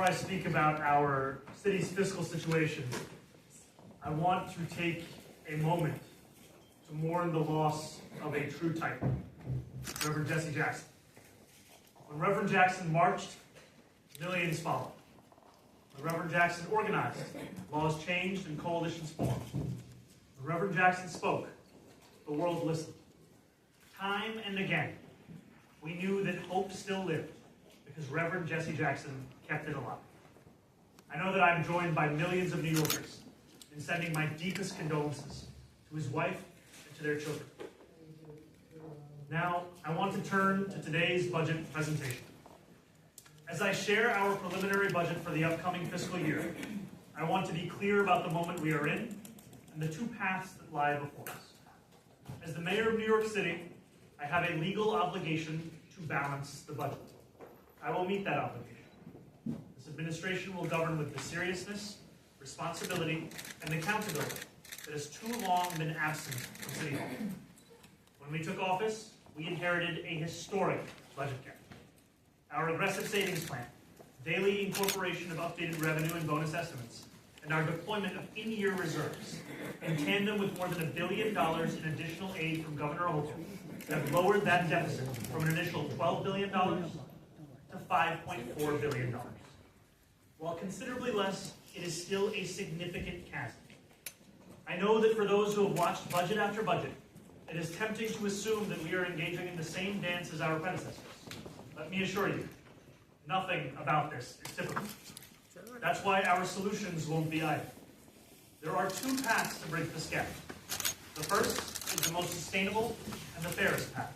before I speak about our city's fiscal situation, I want to take a moment to mourn the loss of a true titan, Reverend Jesse Jackson. When Reverend Jackson marched, millions followed. When Reverend Jackson organized, laws changed and coalitions formed. When Reverend Jackson spoke, the world listened. Time and again, we knew that hope still lived because Reverend Jesse Jackson kept it alive. I know that I'm joined by millions of New Yorkers in sending my deepest condolences to his wife and to their children. Now, I want to turn to today's budget presentation. As I share our preliminary budget for the upcoming fiscal year, I want to be clear about the moment we are in and the two paths that lie before us. As the mayor of New York City, I have a legal obligation to balance the budget. I will meet that obligation. This administration will govern with the seriousness, responsibility, and accountability that has too long been absent from City Hall. When we took office, we inherited a historic budget gap. Our aggressive savings plan, daily incorporation of updated revenue and bonus estimates, and our deployment of in-year reserves, in tandem with more than $1 billion in additional aid from Governor Hochul, have lowered that deficit from an initial $12 billion to $5.4 billion. While considerably less, it is still a significant chasm. I know that for those who have watched budget after budget, it is tempting to assume that we are engaging in the same dance as our predecessors. Let me assure you, nothing about this is typical. That's why our solutions won't be either. There are two paths to bridge this gap. The first is the most sustainable and the fairest path.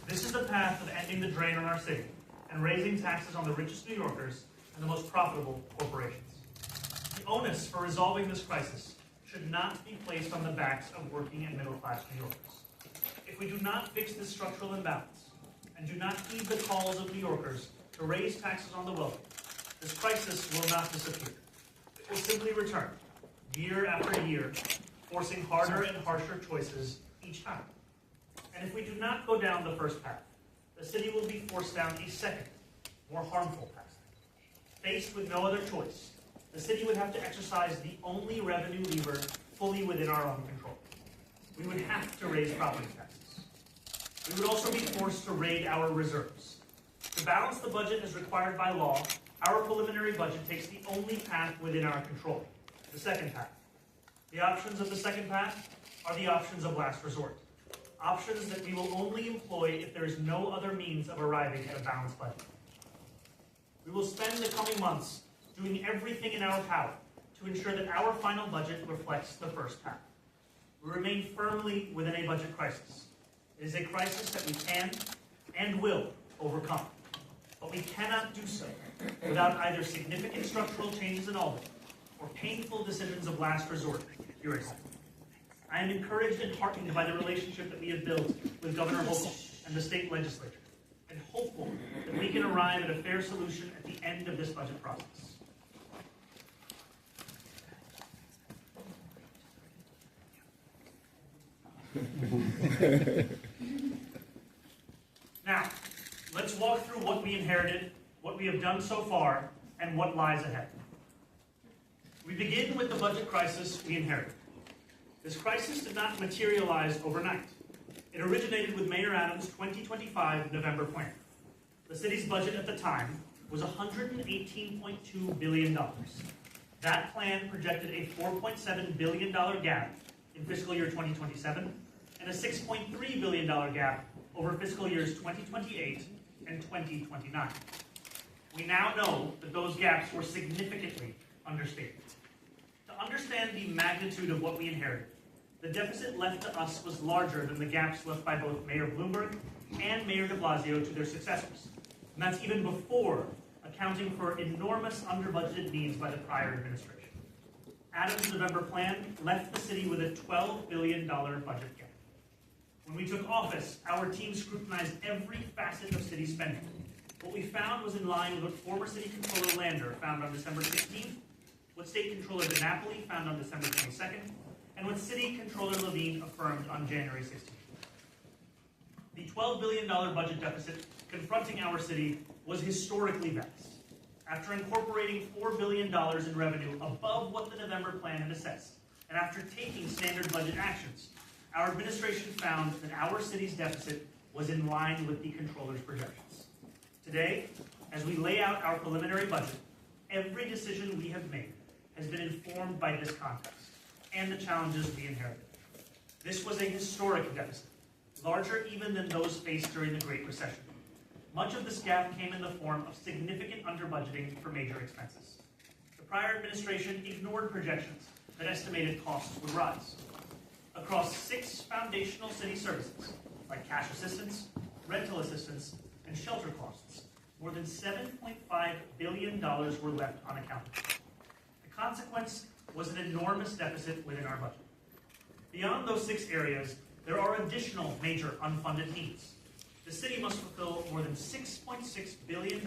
This is the path of ending the drain on our city and raising taxes on the richest New Yorkers and the most profitable corporations. The onus for resolving this crisis should not be placed on the backs of working and middle-class New Yorkers. If we do not fix this structural imbalance and do not heed the calls of New Yorkers to raise taxes on the wealthy, this crisis will not disappear. It will simply return, year after year, forcing harder and harsher choices each time. And if we do not go down the first path, the city will be forced down a second, more harmful path. Faced with no other choice, the city would have to exercise the only revenue lever fully within our own control. We would have to raise property taxes. We would also be forced to raid our reserves. To balance the budget as required by law, our preliminary budget takes the only path within our control, the second path. The options of the second path are the options of last resort. Options that we will only employ if there is no other means of arriving at a balanced budget. We will spend the coming months doing everything in our power to ensure that our final budget reflects the first path. We remain firmly within a budget crisis. It is a crisis that we can and will overcome. But we cannot do so without either significant structural changes in Albany or painful decisions of last resort here at home. I am encouraged and heartened by the relationship that we have built with Governor Hochul and the state legislature, and hopeful that we can arrive at a fair solution at the end of this budget process. Now, let's walk through what we inherited, what we have done so far, and what lies ahead. We begin with the budget crisis we inherited. This crisis did not materialize overnight. It originated with Mayor Adams' 2025 November plan. The city's budget at the time was $118.2 billion. That plan projected a $4.7 billion gap in fiscal year 2027 and a $6.3 billion gap over fiscal years 2028 and 2029. We now know that those gaps were significantly understated. To understand the magnitude of what we inherited, the deficit left to us was larger than the gaps left by both Mayor Bloomberg and Mayor de Blasio to their successors. And that's even before accounting for enormous under-budgeted needs by the prior administration. Adams' November plan left the city with a $12 billion budget gap. When we took office, our team scrutinized every facet of city spending. What we found was in line with what former City Controller Lander found on December 16th, what State Controller DiNapoli found on December 22nd, and what City Controller Levine affirmed on January 16th. The $12 billion budget deficit confronting our city was historically vast. After incorporating $4 billion in revenue above what the November plan had assessed, and after taking standard budget actions, our administration found that our city's deficit was in line with the controller's projections. Today, as we lay out our preliminary budget, every decision we have made has been informed by this context and the challenges we inherited. This was a historic deficit, larger even than those faced during the Great Recession. Much of this gap came in the form of significant under-budgeting for major expenses. The prior administration ignored projections that estimated costs would rise. Across 6 foundational city services, like cash assistance, rental assistance, and shelter costs, more than $7.5 billion were left unaccounted for. The consequence was an enormous deficit within our budget. Beyond those 6 areas, there are additional major unfunded needs. The city must fulfill more than $6.6 billion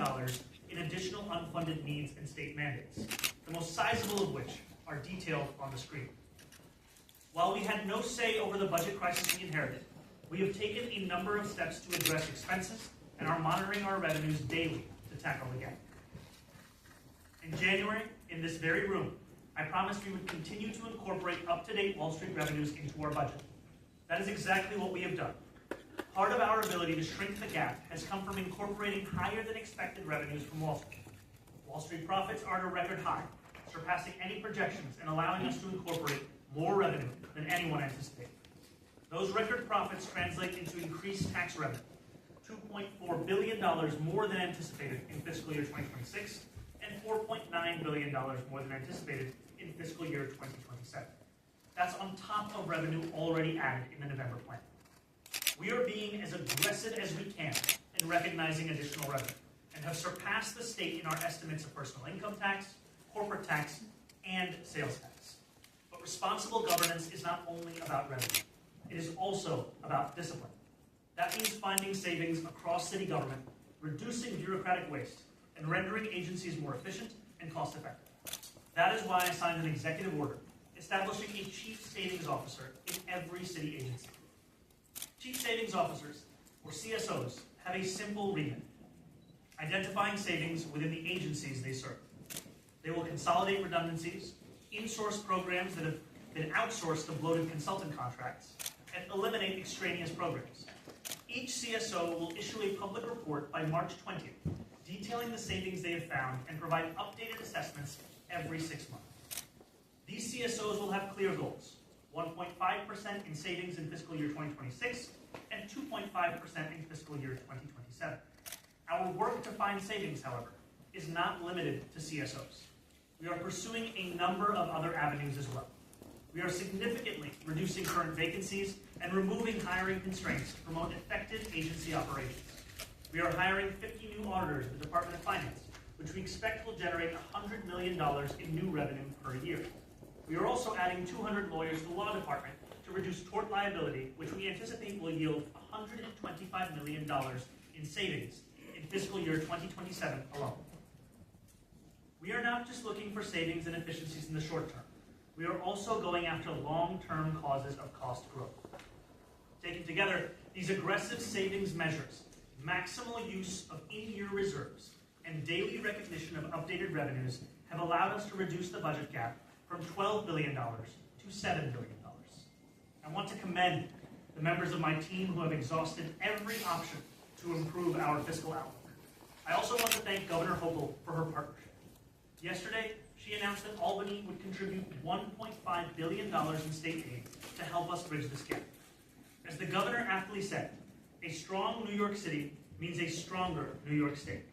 in additional unfunded needs and state mandates, the most sizable of which are detailed on the screen. While we had no say over the budget crisis we inherited, we have taken a number of steps to address expenses and are monitoring our revenues daily to tackle the gap. In January, in this very room, I promised we would continue to incorporate up-to-date Wall Street revenues into our budget. That is exactly what we have done. Part of our ability to shrink the gap has come from incorporating higher than expected revenues from Wall Street. Wall Street profits are at a record high, surpassing any projections and allowing us to incorporate more revenue than anyone anticipated. Those record profits translate into increased tax revenue, $2.4 billion more than anticipated in fiscal year 2026, and $4.9 billion more than anticipated in fiscal year 2027. That's on top of revenue already added in the November plan. We are being as aggressive as we can in recognizing additional revenue, and have surpassed the state in our estimates of personal income tax, corporate tax, and sales tax. But responsible governance is not only about revenue, it is also about discipline. That means finding savings across city government, reducing bureaucratic waste, and rendering agencies more efficient and cost-effective. That is why I signed an executive order establishing a chief savings officer in every city agency. Chief savings officers, or CSOs, have a simple remit: identifying savings within the agencies they serve. They will consolidate redundancies, in-source programs that have been outsourced to bloated consultant contracts, and eliminate extraneous programs. Each CSO will issue a public report by March 20th, detailing the savings they have found and provide updated assessments every 6 months. These CSOs will have clear goals: 1.5% in savings in fiscal year 2026 and 2.5% in fiscal year 2027. Our work to find savings, however, is not limited to CSOs. We are pursuing a number of other avenues as well. We are significantly reducing current vacancies and removing hiring constraints to promote effective agency operations. We are hiring 50 new auditors in the Department of Finance, which we expect will generate $100 million in new revenue per year. We are also adding 200 lawyers to the law department to reduce tort liability, which we anticipate will yield $125 million in savings in fiscal year 2027 alone. We are not just looking for savings and efficiencies in the short term. We are also going after long-term causes of cost growth. Taken together, these aggressive savings measures, maximal use of in-year reserves, and daily recognition of updated revenues have allowed us to reduce the budget gap from $12 billion to $7 billion. I want to commend the members of my team who have exhausted every option to improve our fiscal outlook. I also want to thank Governor Hochul for her partnership. Yesterday, she announced that Albany would contribute $1.5 billion in state aid to help us bridge this gap. As the governor aptly said, a strong New York City means a stronger New York State.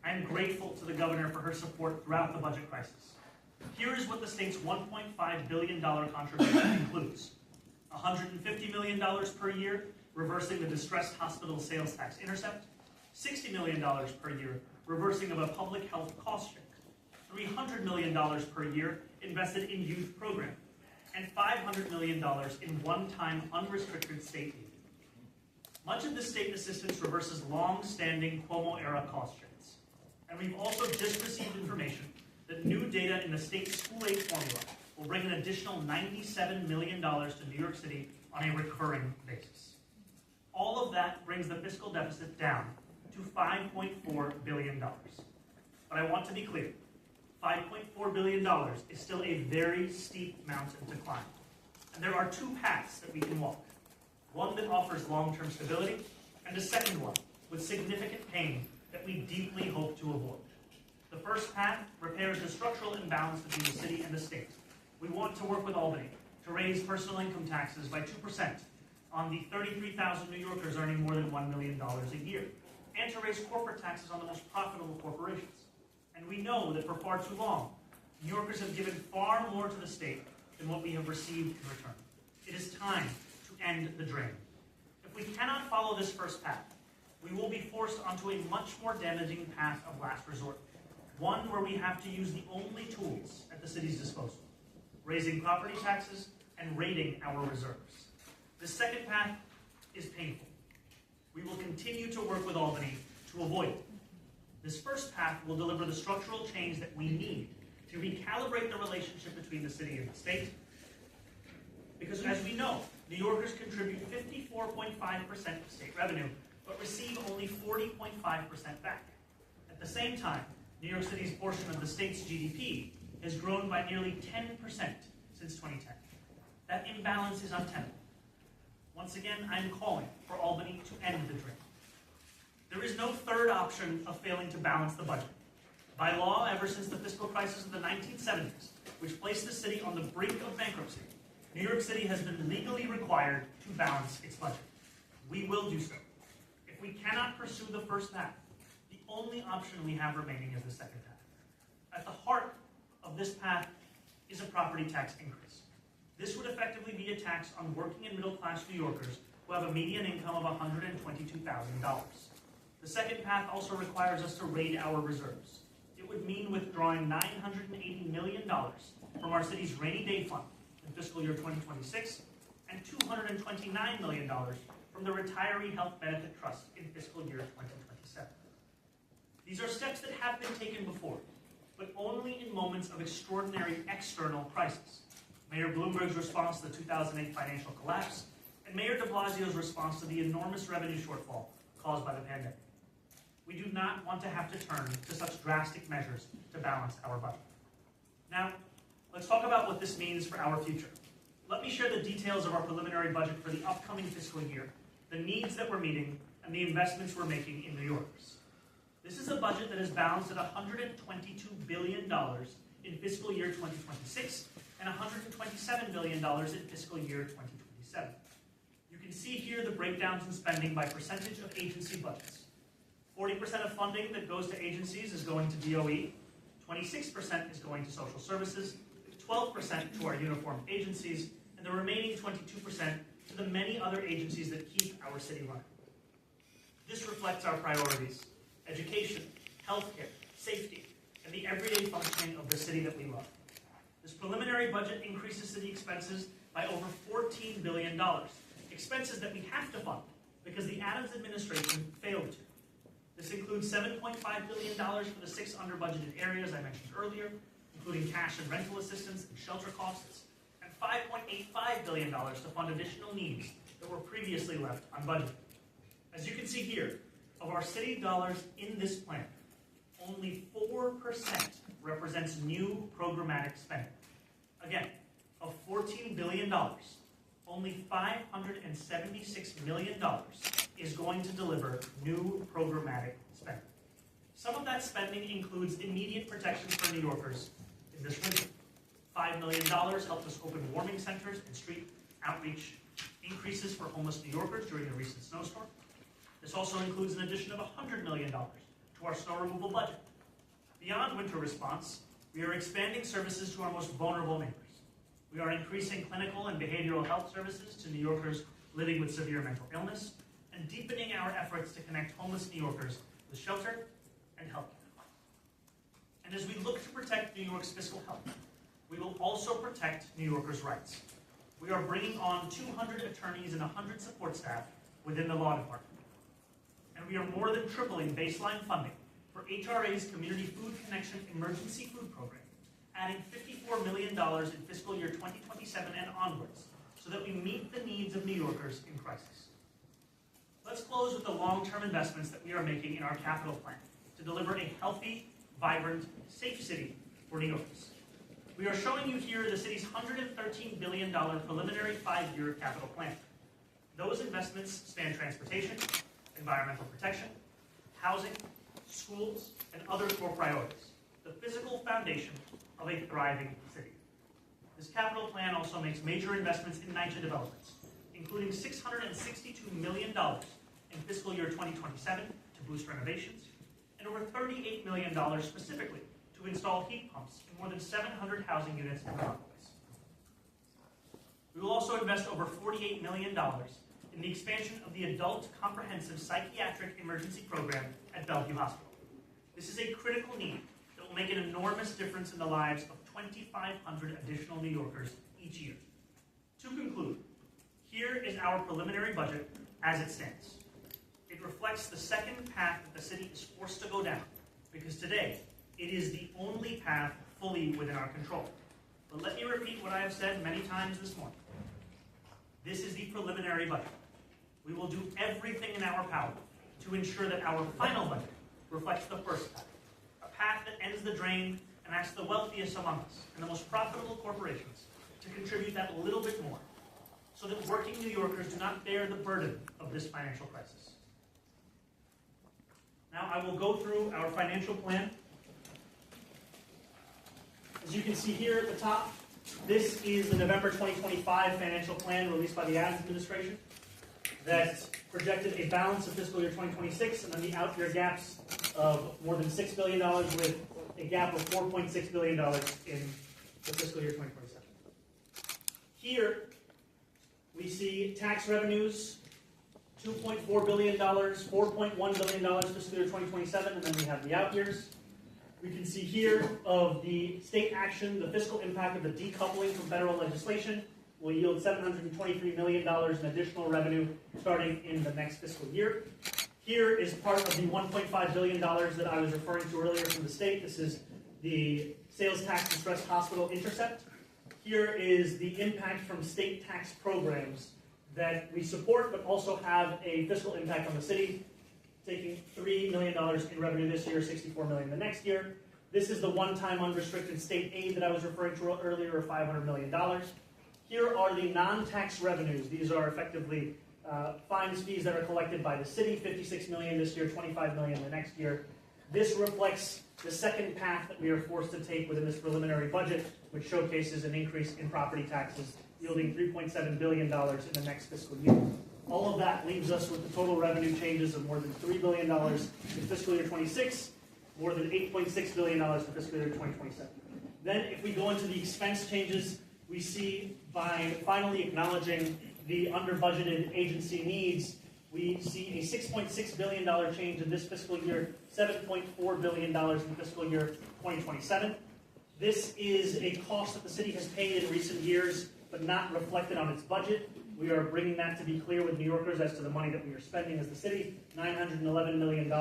I am grateful to the governor for her support throughout the budget crisis. Here is what the state's $1.5 billion contribution includes: $150 million per year, reversing the distressed hospital sales tax intercept; $60 million per year, reversing of a public health cost share; $300 million per year invested in youth program; and $500 million in one-time unrestricted state aid. Much of this state assistance reverses long-standing Cuomo-era cost shares. And we've also just received information that new data in the state school aid formula will bring an additional $97 million to New York City on a recurring basis. All of that brings the fiscal deficit down to $5.4 billion. But I want to be clear. $5.4 billion is still a very steep mountain to climb. And there are two paths that we can walk. One that offers long-term stability, and a second one with significant pain that we deeply hope to avoid. The first path repairs the structural imbalance between the city and the state. We want to work with Albany to raise personal income taxes by 2% on the 33,000 New Yorkers earning more than $1 million a year, and to raise corporate taxes on the most profitable corporations. And we know that for far too long, New Yorkers have given far more to the state than what we have received in return. It is time to end the drain. If we cannot follow this first path, we will be forced onto a much more damaging path of last resort, one where we have to use the only tools at the city's disposal, raising property taxes and raiding our reserves. The second path is painful. We will continue to work with Albany to avoid it. This first path will deliver the structural change that we need to recalibrate the relationship between the city and the state. Because as we know, New Yorkers contribute 54.5% of state revenue, but receive only 40.5% back. At the same time, New York City's portion of the state's GDP has grown by nearly 10% since 2010. That imbalance is untenable. Once again, I'm calling for Albany to end the drain. There is no third option of failing to balance the budget. By law, ever since the fiscal crisis of the 1970s, which placed the city on the brink of bankruptcy, New York City has been legally required to balance its budget. We will do so. If we cannot pursue the first path, the only option we have remaining is the second path. At the heart of this path is a property tax increase. This would effectively be a tax on working and middle-class New Yorkers who have a median income of $122,000. The second path also requires us to raid our reserves. It would mean withdrawing $980 million from our city's rainy day fund in fiscal year 2026 and $229 million from the Retiree Health Benefit Trust in fiscal year 2027. These are steps that have been taken before, but only in moments of extraordinary external crisis. Mayor Bloomberg's response to the 2008 financial collapse, and Mayor de Blasio's response to the enormous revenue shortfall caused by the pandemic. We do not want to have to turn to such drastic measures to balance our budget. Now, let's talk about what this means for our future. Let me share the details of our preliminary budget for the upcoming fiscal year, the needs that we're meeting, and the investments we're making in New Yorkers. This is a budget that is balanced at $122 billion in fiscal year 2026 and $127 billion in fiscal year 2027. You can see here the breakdowns in spending by percentage of agency budgets. 40% of funding that goes to agencies is going to DOE, 26% is going to social services, 12% to our uniformed agencies, and the remaining 22% to the many other agencies that keep our city running. This reflects our priorities: education, healthcare, safety, and the everyday functioning of the city that we love. This preliminary budget increases city expenses by over $14 billion, expenses that we have to fund because the Adams administration failed to. This includes $7.5 billion for the 6 under-budgeted areas I mentioned earlier, including cash and rental assistance and shelter costs, and $5.85 billion to fund additional needs that were previously left unbudgeted. As you can see here, of our city dollars in this plan, only 4% represents new programmatic spending. Again, of $14 billion, only $576 million is going to deliver new programmatic spending. Some of that spending includes immediate protections for New Yorkers in this winter. $5 million helped us open warming centers and street outreach increases for homeless New Yorkers during the recent snowstorm. This also includes an addition of $100 million to our snow removal budget. Beyond winter response, we are expanding services to our most vulnerable neighbors. We are increasing clinical and behavioral health services to New Yorkers living with severe mental illness, and deepening our efforts to connect homeless New Yorkers with shelter and health care. And as we look to protect New York's fiscal health, we will also protect New Yorkers' rights. We are bringing on 200 attorneys and 100 support staff within the law department. And we are more than tripling baseline funding for HRA's Community Food Connection Emergency Food Program, adding $54 million in fiscal year 2027 and onwards, so that we meet the needs of New Yorkers in crisis. Let's close with the long-term investments that we are making in our capital plan to deliver a healthy, vibrant, safe city for New Yorkers. We are showing you here the city's $113 billion preliminary 5-year capital plan. Those investments span transportation, environmental protection, housing, schools, and other core priorities, the physical foundation of a thriving city. This capital plan also makes major investments in NYC developments, including $662 million in fiscal year 2027 to boost renovations, and over $38 million specifically to install heat pumps in more than 700 housing units in the marketplace. We will also invest over $48 million in the expansion of the Adult Comprehensive Psychiatric Emergency Program at Bellevue Hospital. This is a critical need that will make an enormous difference in the lives of 2,500 additional New Yorkers each year. To conclude, here is our preliminary budget as it stands. It reflects the second path that the city is forced to go down, because today it is the only path fully within our control. But let me repeat what I have said many times this morning. This is the preliminary budget. We will do everything in our power to ensure that our final budget reflects the first path, a path that ends the drain and asks the wealthiest among us and the most profitable corporations to contribute that little bit more, so that working New Yorkers do not bear the burden of this financial crisis. Now I will go through our financial plan. As you can see here at the top, this is the November 2025 financial plan released by the Adams administration that projected a balance of fiscal year 2026 and then the out-year gaps of more than $6 billion with a gap of $4.6 billion in the fiscal year 2027. Here, we see tax revenues, $2.4 billion, $4.1 billion fiscal year 2027, and then we have the out years. We can see here of the state action, the fiscal impact of the decoupling from federal legislation will yield $723 million in additional revenue starting in the next fiscal year. Here is part of the $1.5 billion that I was referring to earlier from the state. This is the sales tax distressed hospital intercept. Here is the impact from state tax programs that we support but also have a fiscal impact on the city, taking $3 million in revenue this year, $64 million the next year. This is the one-time unrestricted state aid that I was referring to earlier of $500 million. Here are the non-tax revenues. These are effectively fines, fees that are collected by the city, $56 million this year, $25 million the next year. This reflects the second path that we are forced to take within this preliminary budget, which showcases an increase in property taxes, yielding $3.7 billion in the next fiscal year. All of that leaves us with the total revenue changes of more than $3 billion in fiscal year 26, more than $8.6 billion in fiscal year 2027. Then if we go into the expense changes, we see by finally acknowledging the under-budgeted agency needs, we see a $6.6 billion change in this fiscal year, $7.4 billion in fiscal year 2027. This is a cost that the city has paid in recent years, but not reflected on its budget. We are bringing that to be clear with New Yorkers as to the money that we are spending as the city, $911 million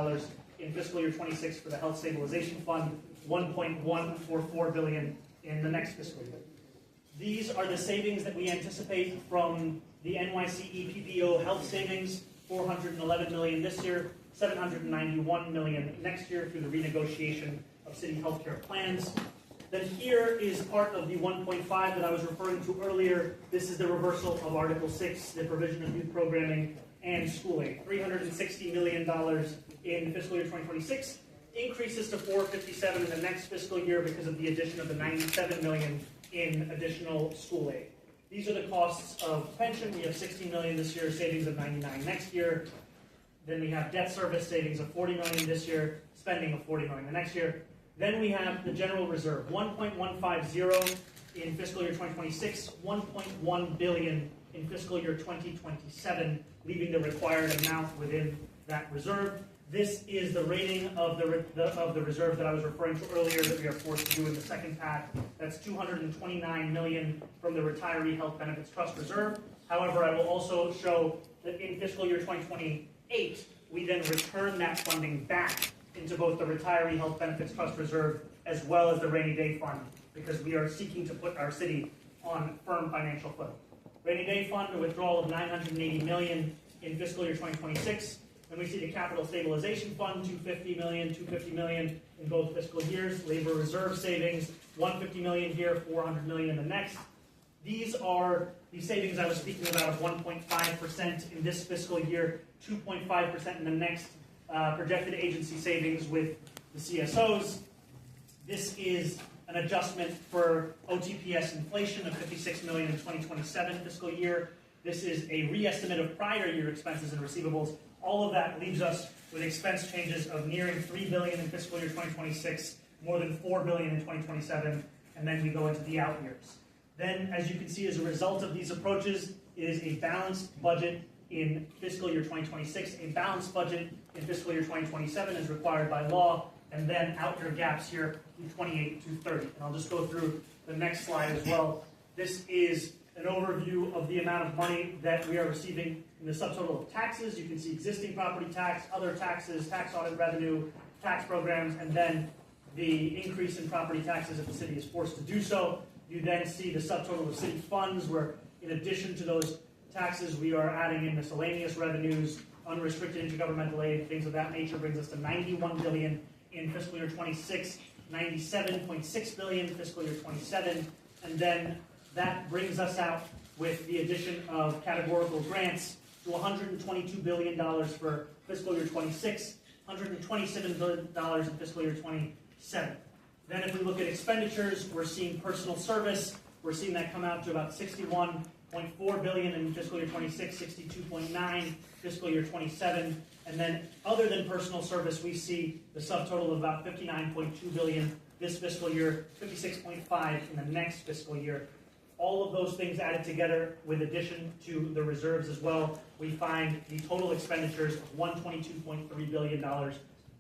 in fiscal year 26 for the Health Stabilization Fund, $1.144 billion in the next fiscal year. These are the savings that we anticipate from the NYC EPPO health savings, $411 million this year, $791 million next year through the renegotiation of city healthcare plans. Then here is part of the 1.5 that I was referring to earlier. This is the reversal of Article 6, the provision of youth programming and schooling. $360 million in fiscal year 2026, increases to $457 in the next fiscal year because of the addition of the $97 million in additional school aid. These are the costs of pension. We have $60 million this year, savings of $99 next year. Then we have debt service savings of $40 million this year, spending of $40 million the next year. Then we have the general reserve, $1.150 in fiscal year 2026, $1.1 billion in fiscal year 2027, leaving the required amount within that reserve. This is the rating of the reserve that I was referring to earlier that we are forced to do in the second path. That's $229 million from the Retiree Health Benefits Trust Reserve. However, I will also show that in fiscal year 2028, we then return that funding back into both the Retiree Health Benefits Trust Reserve as well as the Rainy Day Fund, because we are seeking to put our city on firm financial footing. Rainy Day Fund, a withdrawal of $980 million in fiscal year 2026, Then we see the Capital Stabilization Fund, $250 million in both fiscal years. Labor reserve savings, $150 million here, $400 million in the next. These are the savings I was speaking about of 1.5% in this fiscal year, 2.5% in the next, projected agency savings with the CSOs. This is an adjustment for OTPS inflation of $56 million in 2027 fiscal year. This is a re-estimate of prior year expenses and receivables. All of that leaves us with expense changes of nearing $3 billion in fiscal year 2026, more than $4 billion in 2027, and then we go into the out years. Then, as you can see, as a result of these approaches, it is a balanced budget in fiscal year 2026, a balanced budget in fiscal year 2027 as required by law, and then out year gaps here from 28 to 30. And I'll just go through the next slide as well. This is an overview of the amount of money that we are receiving in the subtotal of taxes. You can see existing property tax, other taxes, tax audit revenue, tax programs, and then the increase in property taxes if the city is forced to do so. You then see the subtotal of city funds, where in addition to those taxes, we are adding in miscellaneous revenues, unrestricted intergovernmental aid, things of that nature, brings us to $91 billion in fiscal year 26, $97.6 billion in fiscal year 27, and then that brings us out with the addition of categorical grants to $122 billion for fiscal year 26, $127 billion in fiscal year 27. Then if we look at expenditures, we're seeing personal service. We're seeing that come out to about $61.4 billion in fiscal year 26, $62.9 fiscal year 27. And then other than personal service, we see the subtotal of about $59.2 billion this fiscal year, $56.5 in the next fiscal year. All of those things added together, with addition to the reserves as well, we find the total expenditures of $122.3 billion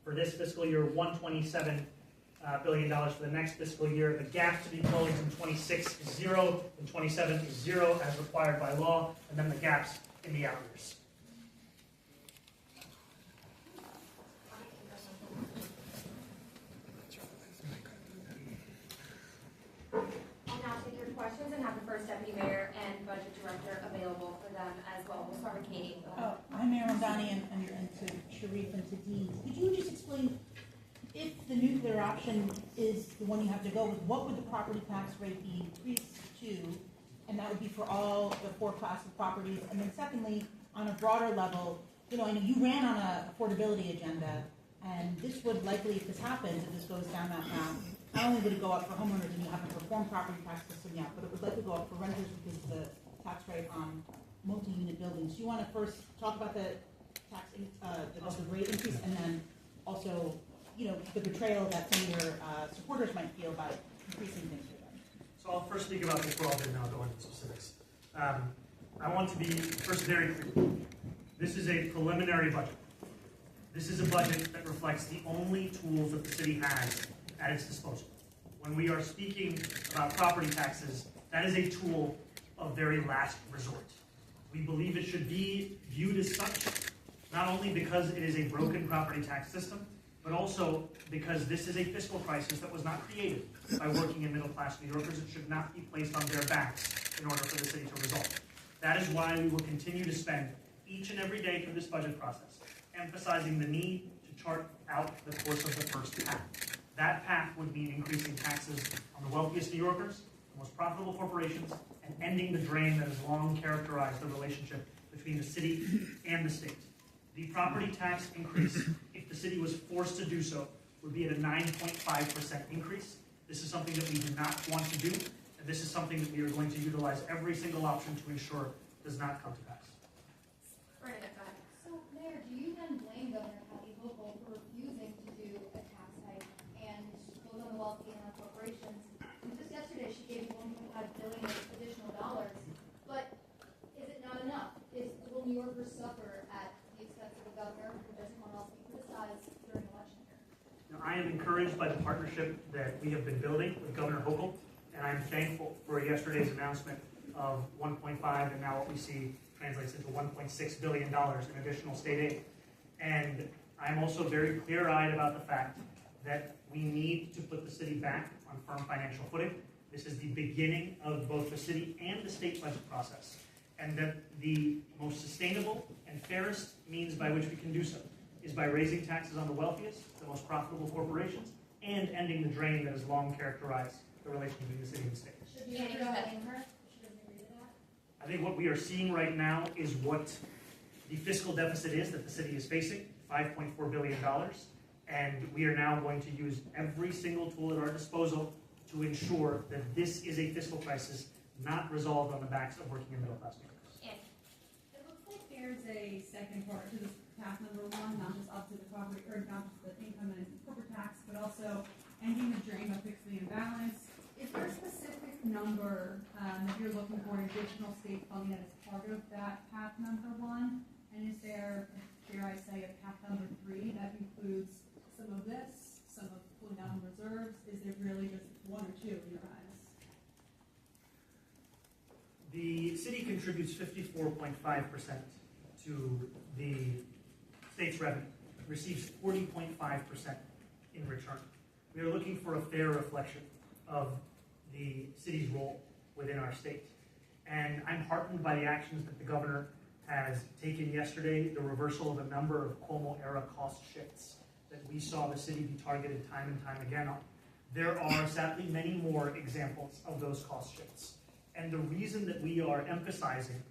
for this fiscal year, $127 billion for the next fiscal year. The gap to be closed in 26 is 0, in 27 is 0 as required by law, and then the gaps in the out years. I'll now take your questions and have the first deputy mayor and budget director available for them as well. We'll start with Katie. I'm Heru Mamdani and to Sharif and to Dean. Could you just explain, if the nuclear option is the one you have to go with, what would the property tax rate be increased to? And that would be for all the 4 classes of properties. And then secondly, on a broader level, I know you ran on an affordability agenda, and this would likely, if this happens, if this goes down that path, not only would it go up for homeowners and you haven't performed property tax system yet, but it would likely go up for renters because the tax rate on multi-unit buildings. Do you want to first talk about the tax, the rate increase, and then also, the betrayal that some of your supporters might feel about increasing things for them? So I'll first speak about this broadly, and then I'll go into specifics. I want to be first very clear. This is a preliminary budget. This is a budget that reflects the only tools that the city has at its disposal. When we are speaking about property taxes, that is a tool of very last resort. We believe it should be viewed as such, not only because it is a broken property tax system, but also because this is a fiscal crisis that was not created by working and middle-class New Yorkers. It should not be placed on their backs in order for the city to resolve it. That is why we will continue to spend each and every day through this budget process, emphasizing the need to chart out the course of the first path. That path would mean increasing taxes on the wealthiest New Yorkers, the most profitable corporations, and ending the drain that has long characterized the relationship between the city and the state. The property tax increase, if the city was forced to do so, would be at a 9.5% increase. This is something that we do not want to do, and this is something that we are going to utilize every single option to ensure does not come to pass. So, Mayor, do you then blame Governor Hochul for refusing to do a tax hike and those on the wealthy and on corporations? And just yesterday, she gave $1.5 billion additional dollars, but is it not enough? Will New Yorkers suffer at the expense of the governor who doesn't want to also be criticized during election year? Now, I am encouraged by the partnership that we have been building with Governor Hochul, and I'm thankful for yesterday's announcement of 1.5, and now what we see translates into $1.6 billion in additional state aid. And I'm also very clear-eyed about the fact that we need to put the city back on firm financial footing. This is the beginning of both the city and the state budget process. and that the most sustainable and fairest means by which we can do so is by raising taxes on the wealthiest, the most profitable corporations, and ending the drain that has long characterized the relation between the city and the state. Should we ever blame her? She doesn't agree to that? I think what we are seeing right now is what the fiscal deficit is that the city is facing, $5.4 billion, and we are now going to use every single tool at our disposal to ensure that this is a fiscal crisis not resolved on the backs of working and middle class Americans. It looks like there's a second part to this path number one, not just up to the property, or not just the income and corporate tax, but also ending the drain by fixing the imbalance. Is there a specific number that you're looking for in additional state funding that is part of that path number one? And is there, dare I say, a path number three that includes some of this, some of pulling down reserves? Is there really just one or two in your eyes? The city contributes 54.5% to the state's revenue, receives 40.5% in return. We are looking for a fair reflection of the city's role within our state. And I'm heartened by the actions that the governor has taken yesterday, the reversal of a number of Cuomo-era cost shifts that we saw the city be targeted time and time again on. There are sadly many more examples of those cost shifts. And the reason that we are emphasizing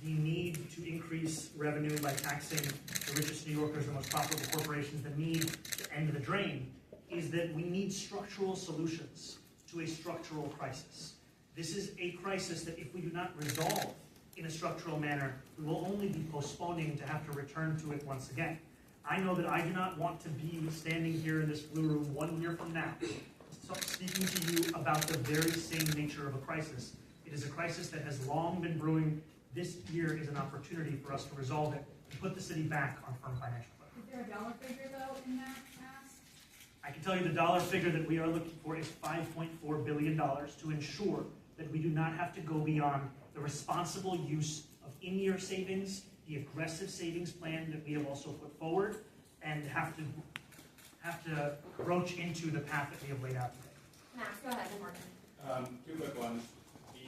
the need to increase revenue by taxing the richest New Yorkers, the most profitable corporations, the need to end the drain, is that we need structural solutions to a structural crisis. This is a crisis that if we do not resolve in a structural manner, we will only be postponing to have to return to it once again. I know that I do not want to be standing here in this blue room 1 year from now speaking to you about the very same nature of a crisis. It is a crisis that has long been brewing. This year is an opportunity for us to resolve it and put the city back on firm financial footing. Is there a dollar figure, though, in that ask? I can tell you the dollar figure that we are looking for is $5.4 billion to ensure that we do not have to go beyond the responsible use of in-year savings, the aggressive savings plan that we have also put forward, and have to broach into the path that we have laid out today. Max, go ahead, Morgan. Two quick ones.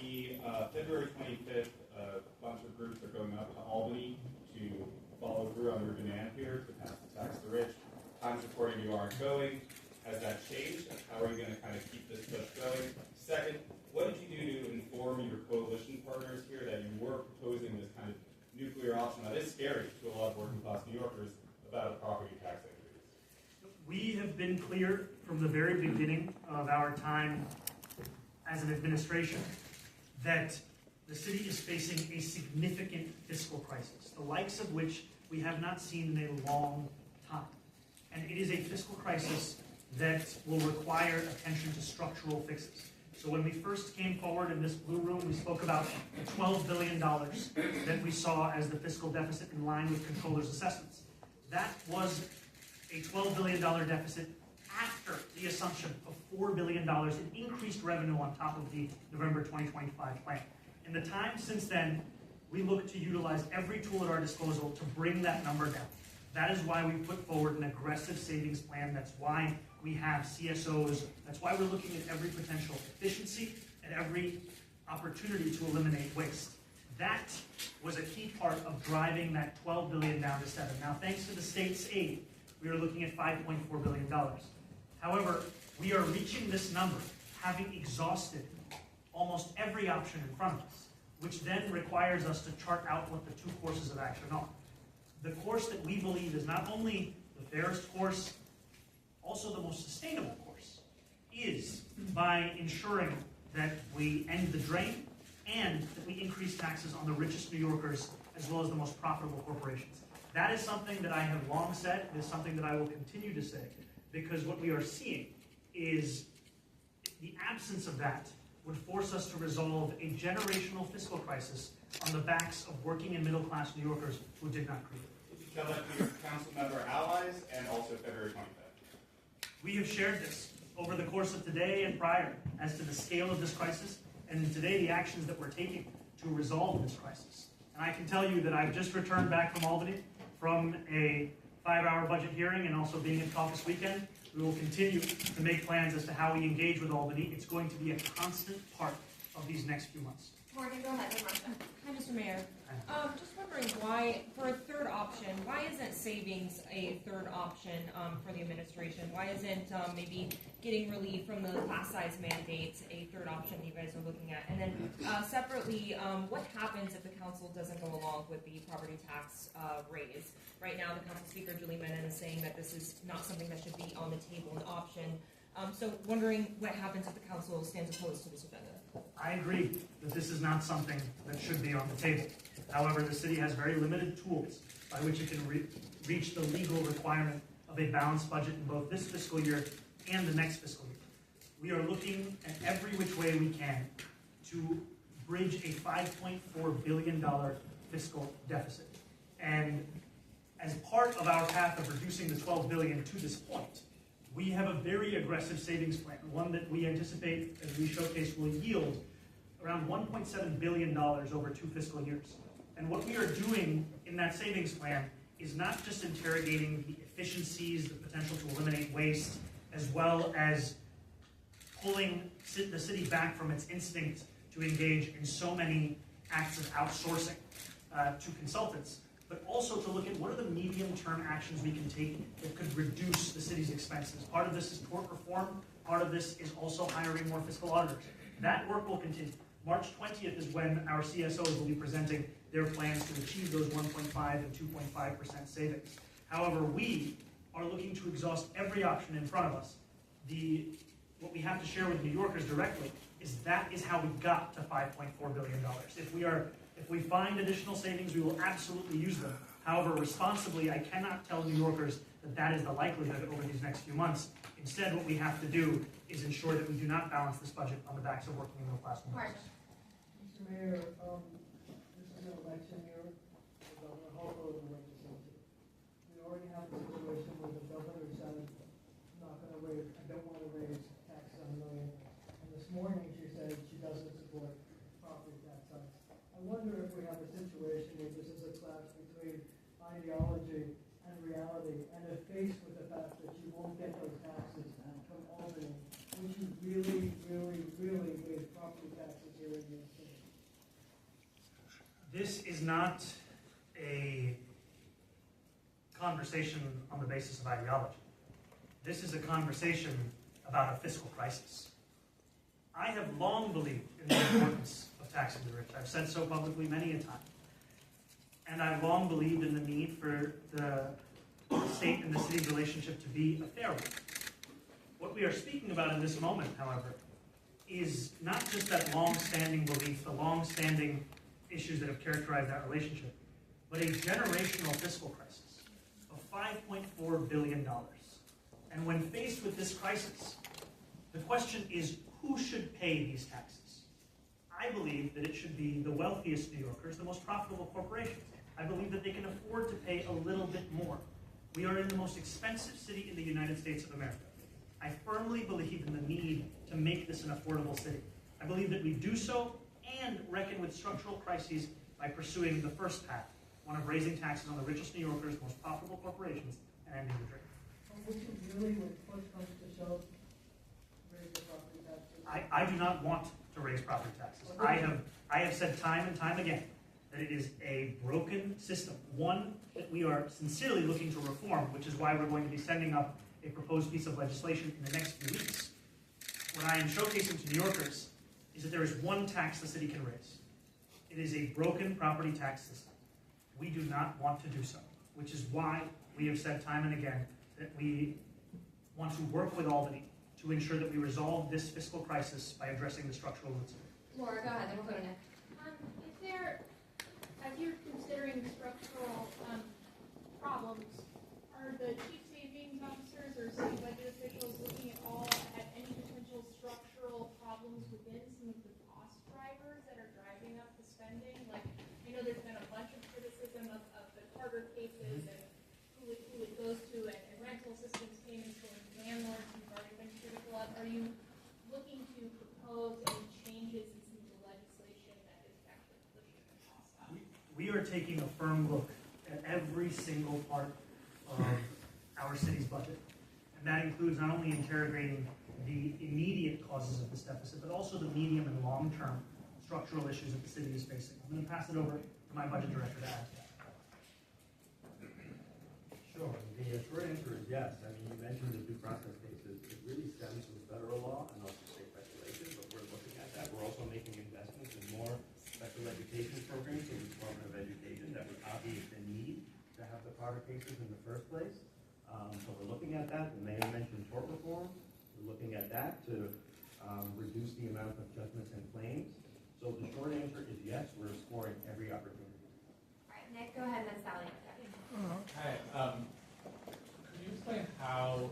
The February 25th, a bunch of groups are going up to Albany to follow through on their demand here to pass the tax to the rich. Times reporting you aren't going. Has that changed? How are you going to kind of keep this push going? Second, what did you do to inform your coalition partners here that you were proposing this kind of nuclear option that is scary to a lot of working class New Yorkers about a property tax increase? We have been clear from the very beginning of our time as an administration that the city is facing a significant fiscal crisis, the likes of which we have not seen in a long time. And it is a fiscal crisis that will require attention to structural fixes. So when we first came forward in this blue room, we spoke about the $12 billion that we saw as the fiscal deficit in line with controllers' assessments. That was a $12 billion deficit after the assumption of $4 billion in increased revenue on top of the November 2025 plan. In the time since then, we look to utilize every tool at our disposal to bring that number down. That is why we put forward an aggressive savings plan. That's why we have CSOs. That's why we're looking at every potential efficiency and every opportunity to eliminate waste. That was a key part of driving that $12 billion down to $7 billion. Now, thanks to the state's aid, we are looking at $5.4 billion. However, we are reaching this number having exhausted almost every option in front of us, which then requires us to chart out what the two courses of action are. The course that we believe is not only the fairest course, also the most sustainable course, is by ensuring that we end the drain and that we increase taxes on the richest New Yorkers as well as the most profitable corporations. That is something that I have long said. It is something that I will continue to say, because what we are seeing is the absence of that would force us to resolve a generational fiscal crisis on the backs of working and middle-class New Yorkers who did not create it. Did you tell that to your council member allies and also February 25th? We have shared this over the course of today and prior as to the scale of this crisis, and today the actions that we're taking to resolve this crisis. And I can tell you that I've just returned back from Albany from a 5-hour budget hearing and also being at caucus weekend. We will continue to make plans as to how we engage with Albany. It's going to be a constant part of these next few months. Morgan, go ahead, Marcia. Hi, Mr. Mayor. Just wondering why, for a third option, why isn't savings a third option for the administration? Why isn't maybe getting relief from the class size mandates a third option you guys are looking at? And then separately, what happens if the council doesn't go along with the property tax raise? Right now, the council speaker, Julie Menon, is saying that this is not something that should be on the table, an option. So wondering what happens if the council stands opposed to this agenda. I agree that this is not something that should be on the table. However, the city has very limited tools by which it can reach the legal requirement of a balanced budget in both this fiscal year and the next fiscal year. We are looking at every which way we can to bridge a $5.4 billion fiscal deficit. And as part of our path of reducing the $12 billion to this point, we have a very aggressive savings plan, one that we anticipate, as we showcase, will yield around $1.7 billion over 2 fiscal years. And what we are doing in that savings plan is not just interrogating the efficiencies, the potential to eliminate waste, as well as pulling the city back from its instinct to engage in so many acts of outsourcing to consultants, but also to look at what are the medium-term actions we can take that could reduce the city's expenses. Part of this is tort reform. Part of this is also hiring more fiscal auditors. That work will continue. March 20th is when our CSOs will be presenting their plans to achieve those 1.5 and 2.5% savings. However, we are looking to exhaust every option in front of us. What we have to share with New Yorkers directly is that is how we got to $5.4 billion. If we find additional savings, we will absolutely use them. However, responsibly, I cannot tell New Yorkers that that is the likelihood over these next few months. Instead, what we have to do is ensure that we do not balance this budget on the backs of working middle-class Americans. Mr. Mayor, this is an election year. The Governor Hochul is the legislature. We already have a situation where the governor said, I'm not going to raise, I don't want to raise taxes on millionaires. And this morning she said she doesn't support property tax hikes. I wonder if we have a situation where this is a clash between ideology and reality, and if faced with the fact that you won't get those taxes from Albany, would you really raise property taxes here in New York City? This is not a conversation on the basis of ideology. This is a conversation about a fiscal crisis. I have long believed in the importance of taxing the rich. I've said so publicly many a time. And I've long believed in the need for the state and the city's relationship to be a fair one. What we are speaking about in this moment, however, is not just that long-standing belief, the long-standing issues that have characterized that relationship, but a generational fiscal crisis of $5.4 billion. And when faced with this crisis, the question is, who should pay these taxes? I believe that it should be the wealthiest New Yorkers, the most profitable corporations. I believe that they can afford to pay a little bit more. We are in the most expensive city in the United States of America. I firmly believe in the need to make this an affordable city. I believe that we do so and reckon with structural crises by pursuing the first path, one of raising taxes on the richest New Yorkers, the most profitable corporations, and ending the dream. Would you really, with push comes to shove, raise the property taxes? I do not want to raise property taxes. I have said time and time again that it is a broken system, one that we are sincerely looking to reform, which is why we're going to be sending up a proposed piece of legislation in the next few weeks. What I am showcasing to New Yorkers is that there is one tax the city can raise. It is a broken property tax system. We do not want to do so, which is why we have said time and again that we want to work with Albany to ensure that we resolve this fiscal crisis by addressing the structural roots of it. Laura, go ahead, then we'll go to Nick. Is there, as you're considering structural problems, are the chief savings officers or city budget officials looking at any potential structural problems within some of the cost drivers that are driving up the spending? Like, I know there's been a bunch of criticism of the Carter cases and who it goes to, and rental assistance payments going to landlords who've already been critical of. Are you looking to propose any changes in some of the legislation that is actually pushing the costs up? We are taking a firm look at every single part of our city's budget. And that includes not only interrogating the immediate causes of this deficit, but also the medium and long-term structural issues that the city is facing. I'm going to pass it over to my budget director to add to that. Sure, the short answer is yes. I mean, you mentioned the due process cases. It really stems from federal law and also state regulation, but we're looking at that. We're also making investments in more special education programs in the Department of Education that would obviate the need to have the product cases in the first place. So we're looking at that. The mayor mentioned tort reform. We're looking at that to reduce the amount of judgments and claims. So the short answer is yes, we're exploring every opportunity. All right, Nick, go ahead, and then Sally. Hi, could you explain how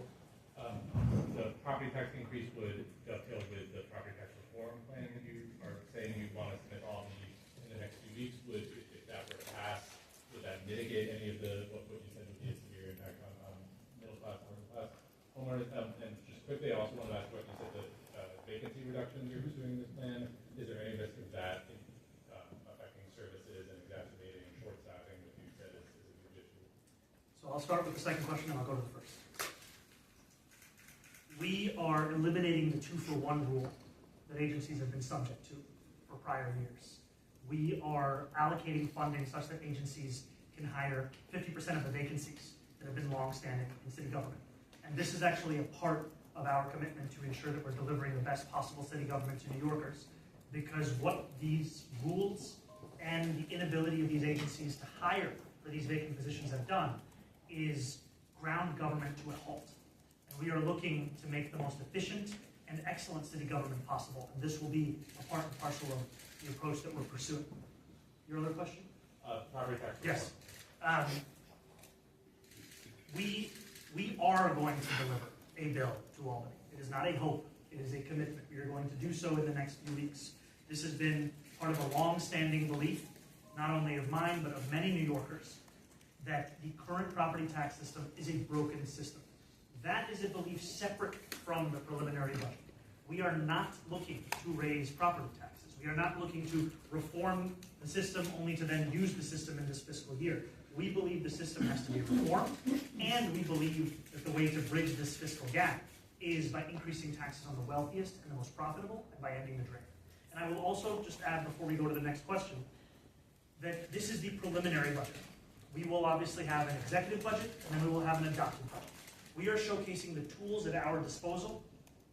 the property tax increase would dovetail with the property tax reform plan that you are saying you want to submit on in the next few weeks? Would, if that were to pass, would that mitigate any of the, what you said would be a severe impact on middle class, working class homeowners? And just quickly, I also want to ask what you said, the vacancy reductions you're pursuing in this plan. Is there any risk of that affecting services and exacerbating short staffing, which you said is a huge issue? So I'll start with the second question and I'll go to the first. We are eliminating the 2-for-1 rule that agencies have been subject to for prior years. We are allocating funding such that agencies can hire 50% of the vacancies that have been long-standing in city government. And this is actually a part of our commitment to ensure that we're delivering the best possible city government to New Yorkers, because what these rules and the inability of these agencies to hire for these vacant positions have done is ground government to a halt. And we are looking to make the most efficient and excellent city government possible. And this will be a part and parcel of the approach that we're pursuing. Your other question? Property tax reform. Yes. We are going to deliver a bill to Albany. It is not a hope, it is a commitment. We are going to do so in the next few weeks. This has been part of a long-standing belief, not only of mine, but of many New Yorkers, that the current property tax system is a broken system. That is a belief separate from the preliminary budget. We are not looking to raise property taxes. We are not looking to reform the system only to then use the system in this fiscal year. We believe the system has to be reformed, and we believe that the way to bridge this fiscal gap is by increasing taxes on the wealthiest and the most profitable, and by ending the drain. And I will also just add, before we go to the next question, that this is the preliminary budget. We will obviously have an executive budget, and then we will have an adopted budget. We are showcasing the tools at our disposal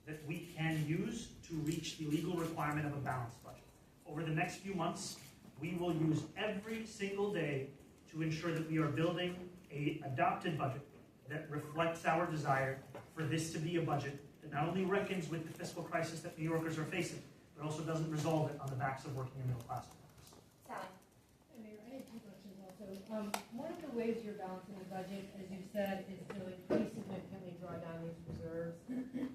that we can use to reach the legal requirement of a balanced budget. Over the next few months, we will use every single day to ensure that we are building an adopted budget that reflects our desire for this to be a budget that not only reckons with the fiscal crisis that New Yorkers are facing, but also doesn't resolve it on the backs of working and middle class families. Sally. Hey, Mayor, I have two questions also. One of the ways you're balancing the budget, as you said, is to pretty significantly draw down these reserves.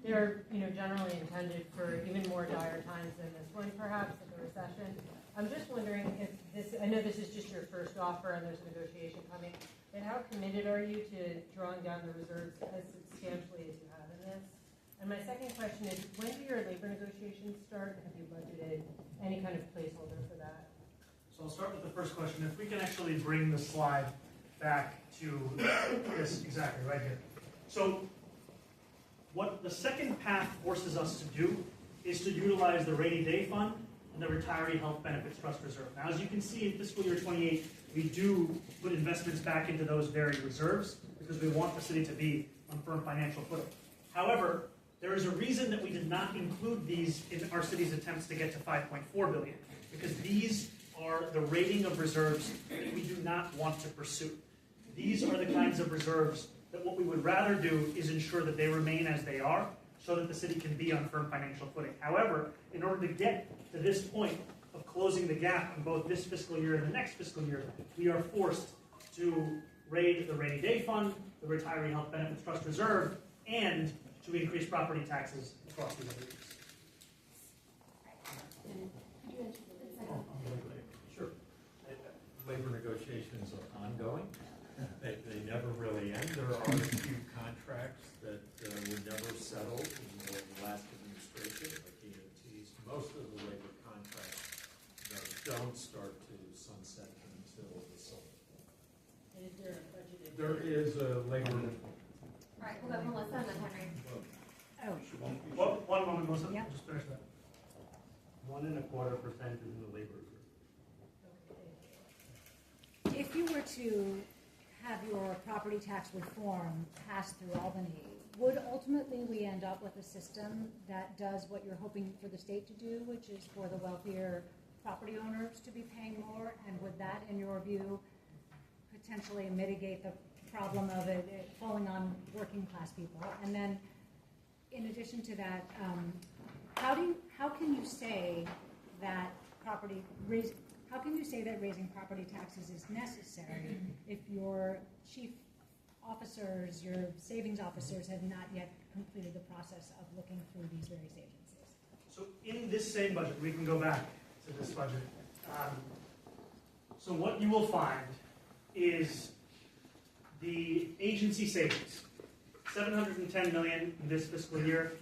They're, generally intended for even more dire times than this one, perhaps, like a recession. I'm just wondering if this, I know this is just your first offer and there's a negotiation coming, but how committed are you to drawing down the reserves as substantially as you have in this? And my second question is, when do your labor negotiations start? Have you budgeted any kind of placeholder for that? So I'll start with the first question. If we can actually bring the slide back to this exactly right here. So what the second path forces us to do is to utilize the rainy day fund and the retiree health benefits trust reserve. Now, as you can see in fiscal year 28, we do put investments back into those very reserves because we want the city to be on firm financial footing. However, there is a reason that we did not include these in our city's attempts to get to 5.4 billion, because these are the rating of reserves that we do not want to pursue. These are the kinds of reserves that what we would rather do is ensure that they remain as they are so that the city can be on firm financial footing. However, in order to get to this point of closing the gap in both this fiscal year and the next fiscal year, we are forced to raid the rainy day fund, the retiree health benefits trust reserve, and to increase property taxes across the other years. Sure. Labor negotiations are ongoing. They never really end. There are a few contracts that were never settled in the last administration, like EMTs. Most of the labor contracts don't start to sunset until the summer. And is there a budgeted? There is a labor. All right, we'll go Melissa and then Henry. Oh, Well, one moment, Melissa. Yeah. Just finish that. 1.25% is if you were to have your property tax reform pass through Albany, would ultimately we end up with a system that does what you're hoping for the state to do, which is for the wealthier property owners to be paying more? And would that, in your view, potentially mitigate the problem of it falling on working class people? And then, in addition to that, how can you say that raising property taxes is necessary if your chief officers, your savings officers have not yet completed the process of looking through these various agencies? So in this same budget, we can go back to this budget. So what you will find is the agency savings, $710 million in this fiscal year,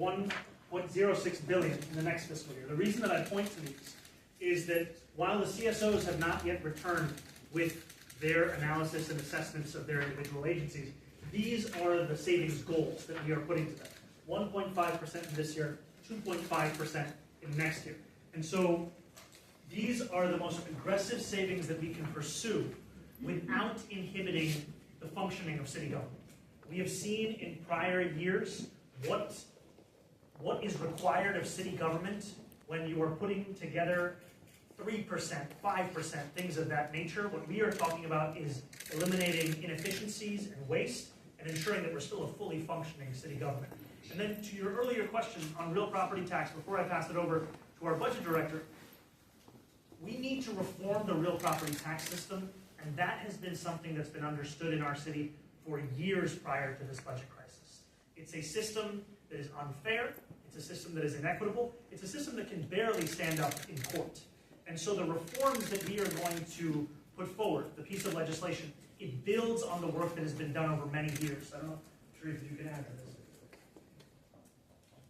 $1.06 billion in the next fiscal year. The reason that I point to these is that while the CSOs have not yet returned with their analysis and assessments of their individual agencies, these are the savings goals that we are putting to them. 1.5% in this year, 2.5% in next year. And so these are the most aggressive savings that we can pursue without inhibiting the functioning of city government. We have seen in prior years what is required of city government when you are putting together 3%, 5%, things of that nature. What we are talking about is eliminating inefficiencies and waste and ensuring that we're still a fully functioning city government. And then to your earlier question on real property tax, before I pass it over to our budget director, we need to reform the real property tax system, and that has been something that's been understood in our city for years prior to this budget crisis. It's a system that is unfair, it's a system that is inequitable, it's a system that can barely stand up in court. And so the reforms that we are going to put forward, the piece of legislation, it builds on the work that has been done over many years. I don't know, Sharif, if you can add to this.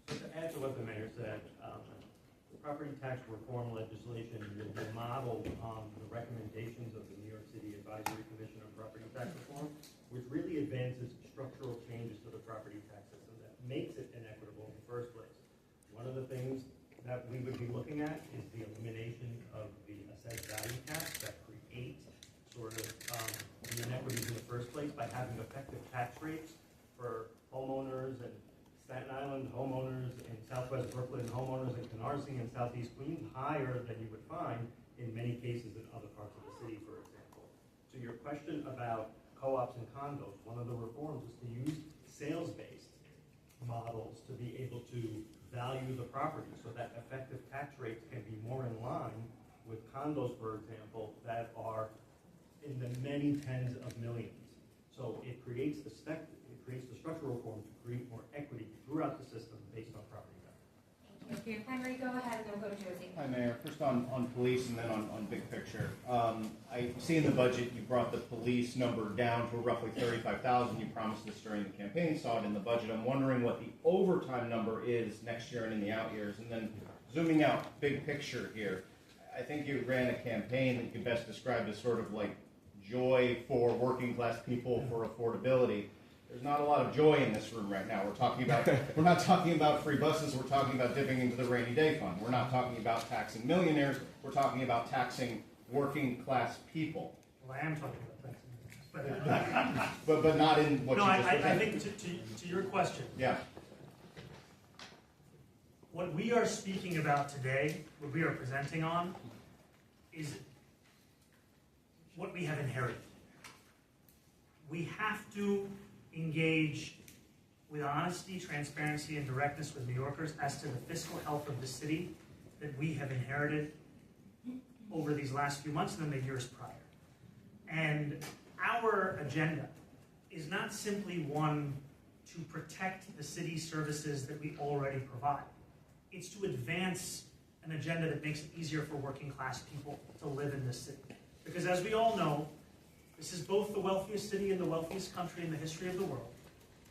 So to add to what the mayor said, the property tax reform legislation will be modeled on the recommendations of the New York City Advisory Commission on Property Tax Reform, which really advances structural changes to the property tax system that makes it inequitable in the first place. One of the things that we would be looking at is the elimination of the assessed value tax that creates sort of the inequities in the first place by having effective tax rates for homeowners and Staten Island homeowners in Southwest Brooklyn, homeowners in Canarsie and Southeast Queens higher than you would find in many cases in other parts of the city, for example. To your question about co-ops and condos, one of the reforms is to use sales-based models to be able to value the property so that effective tax rates can be more in line with condos, for example, that are in the many tens of millions. So it creates the structural reform to create more equity throughout the system based on property value. Thank you. Henry, go ahead and then we'll go to Josie. Hi, Mayor. First on police and then on big picture. I see in the budget you brought the police number down to roughly 35,000. You promised this during the campaign, saw it in the budget. I'm wondering what the overtime number is next year and in the out years. And then zooming out, big picture here. I think you ran a campaign that you could best describe as sort of like joy for working class people for affordability. There's not a lot of joy in this room right now. We're not talking about free buses. We're talking about dipping into the rainy day fund. We're not talking about taxing millionaires. We're talking about taxing working class people. Well, I am talking about taxing. But not in what no, you just I presented. think to your question. Yeah. What we are speaking about today, what we are presenting on, is what we have inherited. We have to engage with honesty, transparency, and directness with New Yorkers as to the fiscal health of the city that we have inherited over these last few months and then the years prior. And our agenda is not simply one to protect the city services that we already provide. It's to advance an agenda that makes it easier for working class people to live in this city. Because as we all know, this is both the wealthiest city in the wealthiest country in the history of the world,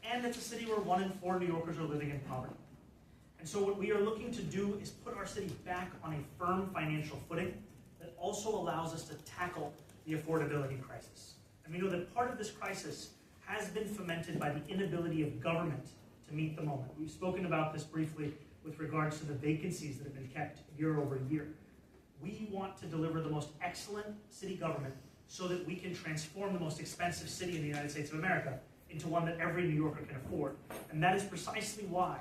and it's a city where 1 in 4 New Yorkers are living in poverty. And so what we are looking to do is put our city back on a firm financial footing that also allows us to tackle the affordability crisis. And we know that part of this crisis has been fomented by the inability of government to meet the moment. We've spoken about this briefly with regards to the vacancies that have been kept year over year. We want to deliver the most excellent city government so that we can transform the most expensive city in the United States of America into one that every New Yorker can afford. And that is precisely why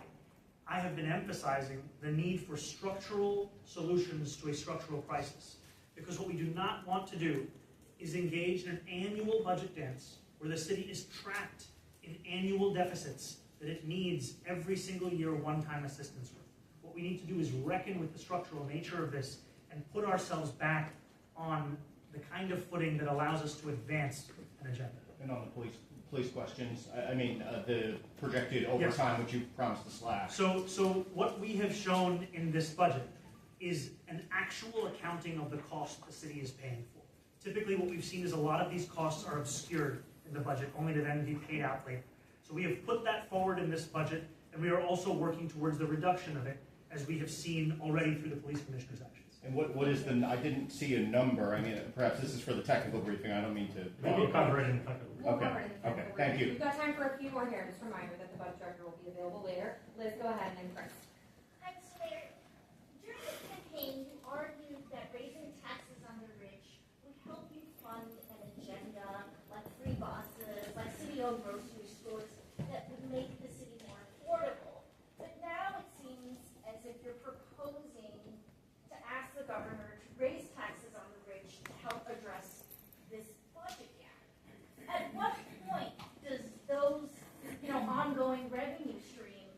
I have been emphasizing the need for structural solutions to a structural crisis. Because what we do not want to do is engage in an annual budget dance where the city is trapped in annual deficits that it needs every single year one-time assistance for. What we need to do is reckon with the structural nature of this and put ourselves back on the kind of footing that allows us to advance an agenda. And on the police questions, the projected overtime, which you promised to slash. So what we have shown in this budget is an actual accounting of the cost the city is paying for. Typically what we've seen is a lot of these costs are obscured in the budget, only to then be paid out later. So we have put that forward in this budget, and we are also working towards the reduction of it, as we have seen already through the police commissioner's actions. And what is I didn't see a number. I mean, perhaps this is for the technical briefing. I don't mean to. We'll cover it in the technical briefing. We'll cover it in the technical briefing. Thank you. We've got time for a few more here. Just a reminder that the budget director will be available later. Liz, go ahead, and then Chris. Hi, Mr. Mayor. During the campaign, you argued that raising taxes on the rich would help you fund an agenda like free buses, like city-owned grocery stores that would make the city more affordable. But now it seems as if you're proposing to ask the governor to raise taxes on the rich to help address this budget gap. At what point does those, ongoing revenue stream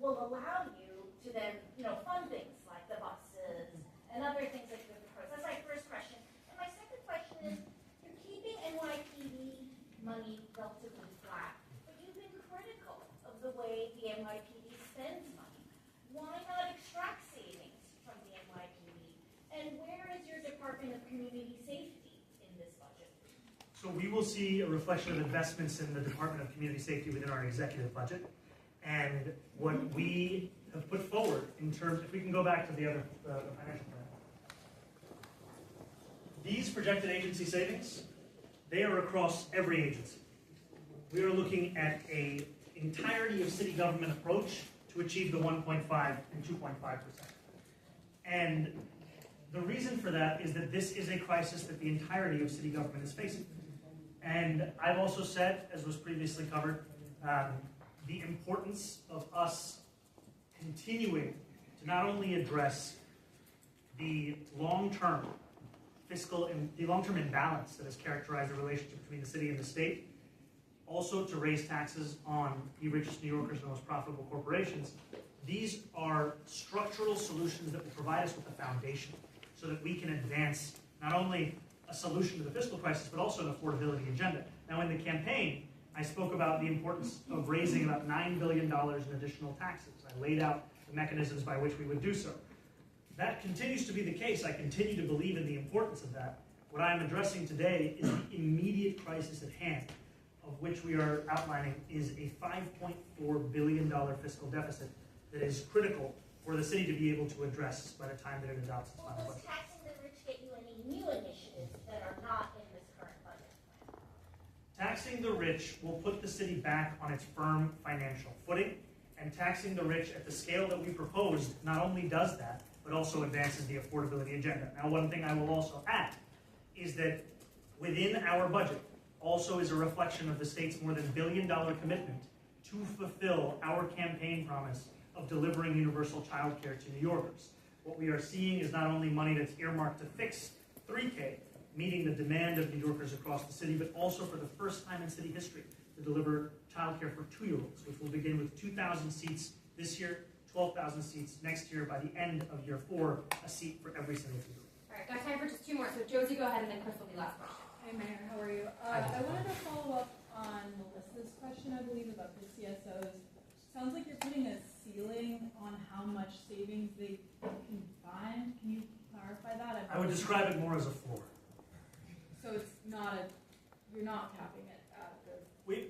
will allow you to then, fund things like the buses and other things that you propose? That's my first question. And my second question is, you're keeping NYPD money relatively flat, but you've been critical of the way the NYPD spends money. Why not extract savings from the NYPD? And where is your Department of Community Safety in this budget? So we will see a reflection of investments in the Department of Community Safety within our executive budget. And what we have put forward in terms, if we can go back to the other financial plan. These projected agency savings, they are across every agency. We are looking at an entirety of city government approach to achieve the 1.5 and 2.5%. And the reason for that is that this is a crisis that the entirety of city government is facing. And I've also said, as was previously covered, the importance of us continuing to not only address the long-term fiscal and the long-term imbalance that has characterized the relationship between the city and the state, also to raise taxes on the richest New Yorkers and the most profitable corporations. These are structural solutions that will provide us with a foundation so that we can advance not only a solution to the fiscal crisis, but also an affordability agenda. Now, in the campaign, I spoke about the importance of raising about $9 billion in additional taxes. I laid out the mechanisms by which we would do so. That continues to be the case. I continue to believe in the importance of that. What I'm addressing today is the immediate crisis at hand, of which we are outlining is a $5.4 billion fiscal deficit that is critical for the city to be able to address by the time that it adopts its final Does budget. taxing the rich get you any new initiatives that are not in this current budget plan? Taxing the rich will put the city back on its firm financial footing, and taxing the rich at the scale that we proposed not only does that, but also advances the affordability agenda. Now, one thing I will also add is that within our budget also is a reflection of the state's more than $1 billion commitment to fulfill our campaign promise of delivering universal child care to New Yorkers. What we are seeing is not only money that's earmarked to fix 3K, meeting the demand of New Yorkers across the city, but also for the first time in city history to deliver child care for 2-year-olds, which will begin with 2,000 seats this year, 12,000 seats next year. By the end of year 4, a seat for every single 2-year-old. All right, got time for just 2 more. So Josie, go ahead, and then Chris will be last question. Hey, Mayor, how are you? I wanted to follow up on Melissa's question, I believe, about the CSOs. Sounds like you're putting a ceiling on how much savings they can find. Can you clarify that? I would describe it more as a floor. So it's not you're not capping it at the...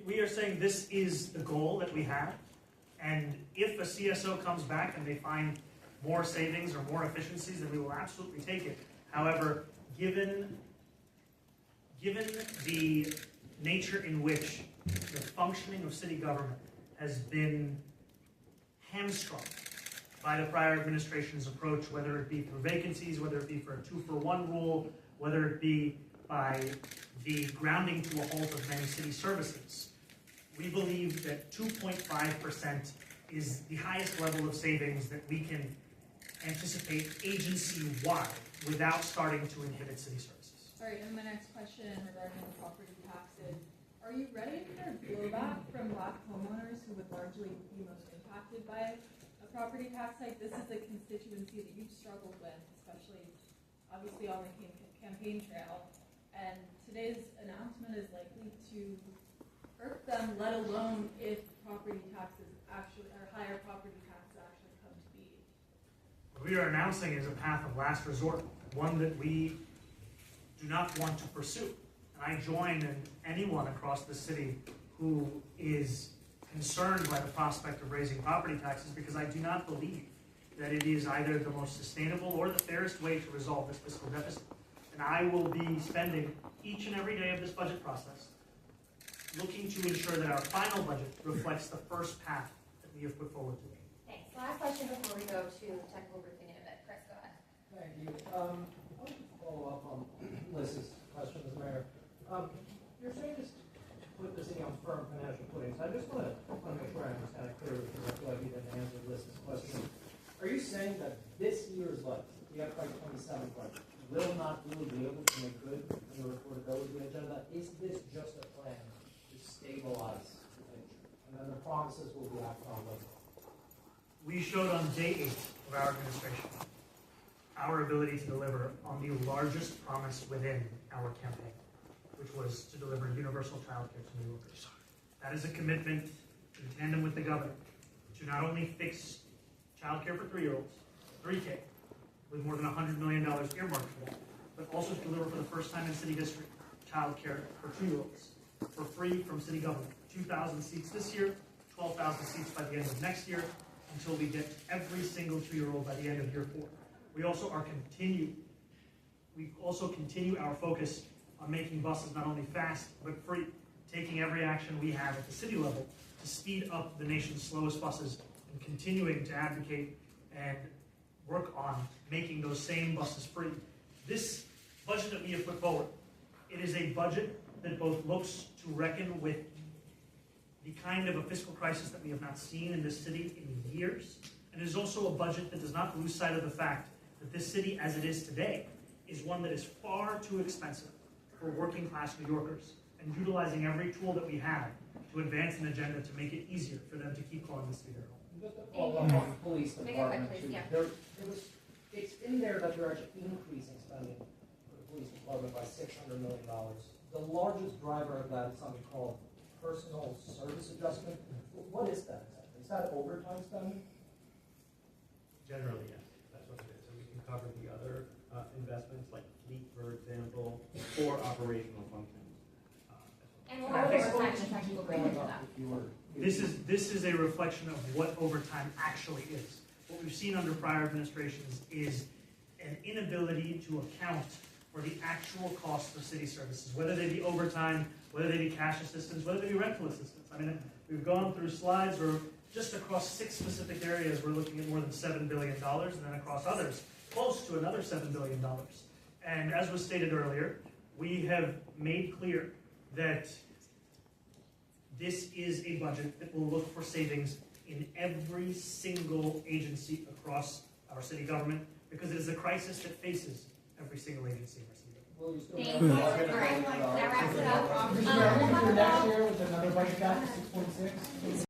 We are saying this is the goal that we have, and if a CSO comes back and they find more savings or more efficiencies, then we will absolutely take it. However, given the nature in which the functioning of city government has been hamstrung by the prior administration's approach, whether it be through vacancies, whether it be for a 2-for-1 rule, whether it be by the grounding to a halt of many city services. We believe that 2.5% is the highest level of savings that we can anticipate agency-wide without starting to inhibit city services. All right, and my next question regarding the property taxes. Are you ready to hear blowback from Black homeowners who would largely be most impacted by a property tax hike? This is a constituency that you've struggled with, especially obviously on the campaign trail. And today's announcement is likely to hurt them, let alone if property taxes actually, or higher property taxes actually come to be. What we are announcing is a path of last resort, one that we do not want to pursue. And I join anyone across the city who is concerned by the prospect of raising property taxes, because I do not believe that it is either the most sustainable or the fairest way to resolve this fiscal deficit. And I will be spending each and every day of this budget process looking to ensure that our final budget reflects the first path that we have put forward today. Thanks. Last question before we go to technical briefing in a bit. Chris, go ahead. Thank you. I want to follow up on Liz's question as mayor. You're saying this to put the city on firm financial footing. So I just want to make sure I understand it clearly, because I feel like you didn't answer Liz's question. Are you saying that this year's budget, the FY27 budget, will not really be able to make good on your affordability agenda? Is this just a plan to stabilize the picture? And then the promises will be acted on later? We showed on day 8 of our administration our ability to deliver on the largest promise within our campaign, which was to deliver universal child care to New Yorkers. That is a commitment in tandem with the governor to not only fix child care for 3-year-olds, 3K, with more than $100 million earmarked for that, but also to deliver for the first time in city district child care for 2-year-olds for free from city government. 2,000 seats this year, 12,000 seats by the end of next year, until we get every single 2-year-old by the end of year 4. We also continue our focus on making buses not only fast but free, taking every action we have at the city level to speed up the nation's slowest buses, and continuing to advocate and work on making those same buses free. This budget that we have put forward, it is a budget that both looks to reckon with the kind of a fiscal crisis that we have not seen in this city in years, and it is also a budget that does not lose sight of the fact that this city, as it is today, is one that is far too expensive for working class New Yorkers, and utilizing every tool that we have to advance an agenda to make it easier for them to keep calling this city their home. Just to follow up on the police department, too. It's in there that you're actually increasing spending for the police department by $600 million. The largest driver of that is something called personal service adjustment. What is that exactly? Is that overtime spending? Generally, yes. That's what it is. So we can cover the other investments, like fleet, for example, or operational functions. And we'll have overtime in the technical briefing for that. This is a reflection of what overtime actually is. What we've seen under prior administrations is an inability to account for the actual costs of city services, whether they be overtime, whether they be cash assistance, whether they be rental assistance. I mean, we've gone through slides where just across 6 specific areas, we're looking at more than $7 billion, and then across others, close to another $7 billion. And as was stated earlier, we have made clear that this is a budget that will look for savings in every single agency across our city government, because it is a crisis that faces every single agency in our city government. Will you still Thank you. All right, that wraps it up. Next year with another budget gap of 6.6?